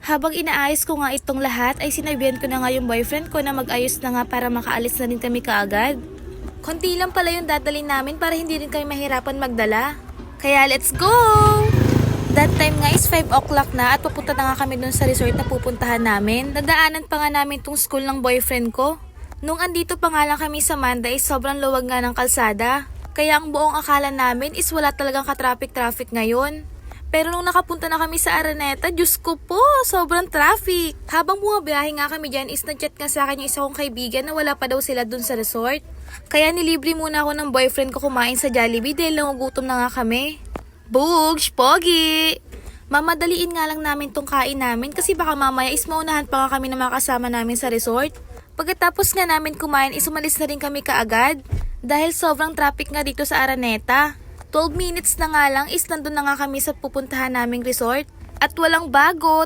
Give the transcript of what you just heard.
Habang inaayos ko nga itong lahat ay sinabihan ko na nga yung boyfriend ko na mag-ayos na nga para makaalis na rin kami kaagad. Konti lang pala yung dadalhin namin para hindi rin kami mahirapan magdala. Kaya let's go! That time nga is 5 o'clock na at papunta na nga kami dun sa resort na pupuntahan namin. Nadaanan pa nga namin tong school ng boyfriend ko. Nung andito pa nga lang kami sa Manda is sobrang luwag nga ng kalsada. Kaya ang buong akala namin is wala talagang ka-traffic ngayon. Pero nung nakapunta na kami sa Araneta, Diyos ko po, sobrang traffic. Habang bumabiyahe nga kami dyan is nag-chat nga sa akin yung isa kong kaibigan na wala pa daw sila dun sa resort. Kaya nilibre muna ako ng boyfriend ko kumain sa Jollibee dahil nangugutom na nga kami. Bugs, pogi! Mamadaliin nga lang namin tong kain namin kasi baka mamaya is maunahan pa nga kami na makasama namin sa resort. Pagkatapos nga namin kumain is umalis na rin kami kaagad dahil sobrang traffic nga dito sa Araneta. 12 minutes na nga lang is nandun na nga kami sa pupuntahan naming resort. At walang bago.